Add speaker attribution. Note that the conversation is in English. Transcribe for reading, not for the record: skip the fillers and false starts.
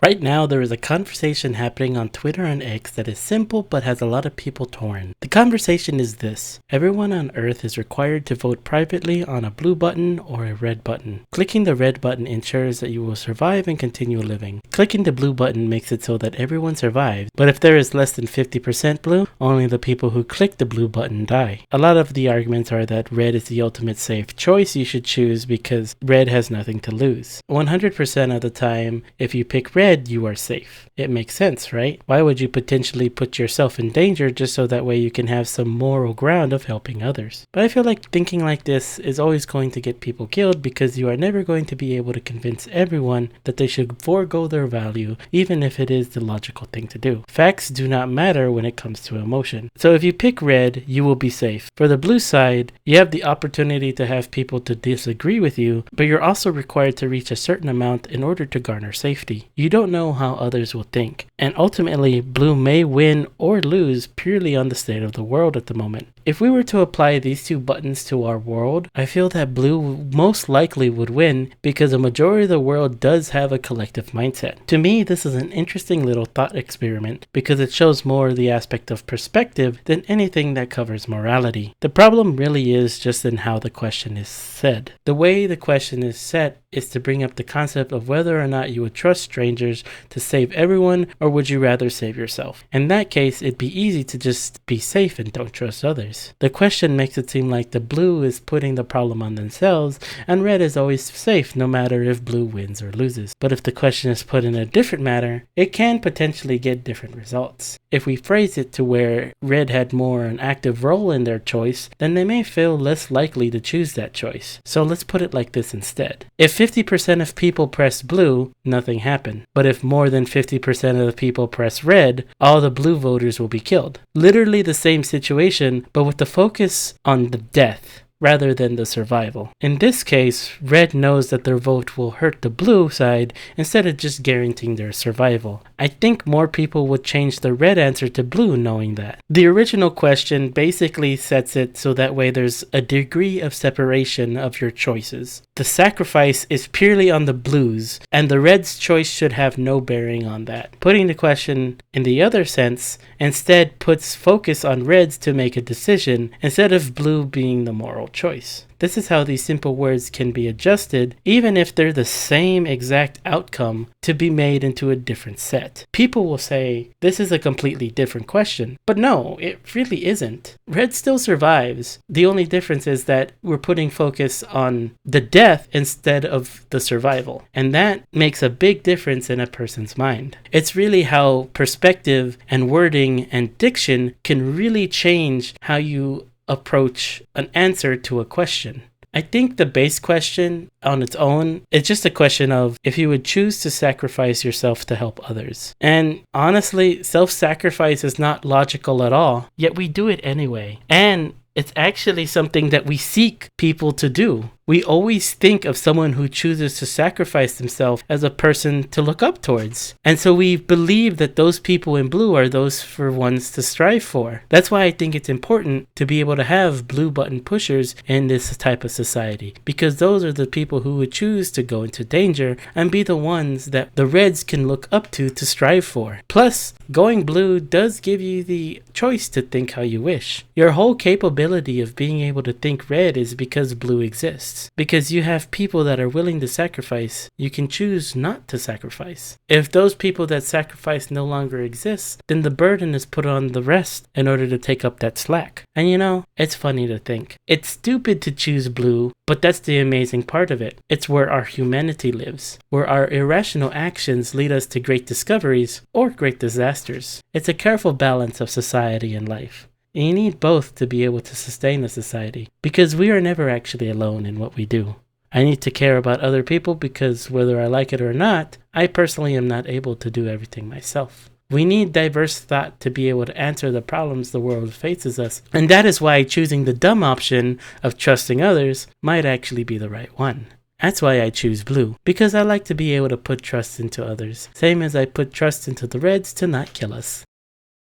Speaker 1: Right now, there is a conversation happening on Twitter and X that is simple but has a lot of people torn. The conversation is this: everyone on Earth is required to vote privately on a blue button or a red button. Clicking the red button ensures that you will survive and continue living. Clicking the blue button makes it so that everyone survives, but if there is less than 50% blue, only the people who click the blue button die. A lot of the arguments are that red is the ultimate safe choice you should choose because red has nothing to lose. 100% of the time, if you pick red, you are safe. It makes sense, right? Why would you potentially put yourself in danger just so that way you can have some moral ground of helping others? But I feel like thinking like this is always going to get people killed because you are never going to be able to convince everyone that they should forego their value, even if it is the logical thing to do. Facts do not matter when it comes to emotion. So if you pick red, you will be safe. For the blue side, you have the opportunity to have people to disagree with you, but you're also required to reach a certain amount in order to garner safety. You don't know how others will think, and ultimately blue may win or lose purely on the state of the world at the moment. If we were to apply these two buttons to our world, I feel that blue most likely would win because a majority of the world does have a collective mindset. To me, this is an interesting little thought experiment because it shows more the aspect of perspective than anything that covers morality. The problem really is just in how the question is said. The way the question is set is to bring up the concept of whether or not you would trust strangers to save everyone, or would you rather save yourself? In that case, it'd be easy to just be safe and don't trust others. The question makes it seem like the blue is putting the problem on themselves, and red is always safe no matter if blue wins or loses. But if the question is put in a different manner, it can potentially get different results. If we phrase it to where red had more an active role in their choice, then they may feel less likely to choose that choice. So let's put it like this instead. If 50% of people press blue, nothing happened. But if more than 50% of the people press red, all the blue voters will be killed. Literally the same situation, but with the focus on the death rather than the survival. In this case, red knows that their vote will hurt the blue side instead of just guaranteeing their survival. I think more people would change the red answer to blue knowing that. The original question basically sets it so that way there's a degree of separation of your choices. The sacrifice is purely on the blues, and the red's choice should have no bearing on that. Putting the question in the other sense instead puts focus on reds to make a decision instead of blue being the moral choice. This is how these simple words can be adjusted, even if they're the same exact outcome, to be made into a different set. People will say, this is a completely different question. But no, it really isn't. Red still survives. The only difference is that we're putting focus on the death instead of the survival. And that makes a big difference in a person's mind. It's really how perspective and wording and diction can really change how you approach an answer to a question. I think the base question on its own is just a question of if you would choose to sacrifice yourself to help others. And honestly, self-sacrifice is not logical at all, yet we do it anyway. And it's actually something that we seek people to do. We always think of someone who chooses to sacrifice themselves as a person to look up towards. And so we believe that those people in blue are those for ones to strive for. That's why I think it's important to be able to have blue button pushers in this type of society, because those are the people who would choose to go into danger and be the ones that the reds can look up to strive for. Plus, going blue does give you the choice to think how you wish. Your whole capability of being able to think red is because blue exists. Because you have people that are willing to sacrifice, you can choose not to sacrifice. If those people that sacrifice no longer exist, then the burden is put on the rest in order to take up that slack. And you know, it's funny to think. It's stupid to choose blue, but that's the amazing part of it. It's where our humanity lives, where our irrational actions lead us to great discoveries or great disasters. It's a careful balance of society and life. And you need both to be able to sustain a society, because we are never actually alone in what we do. I need to care about other people because whether I like it or not, I personally am not able to do everything myself. We need diverse thought to be able to answer the problems the world faces us, and that is why choosing the dumb option of trusting others might actually be the right one. That's why I choose blue, because I like to be able to put trust into others, same as I put trust into the reds to not kill us.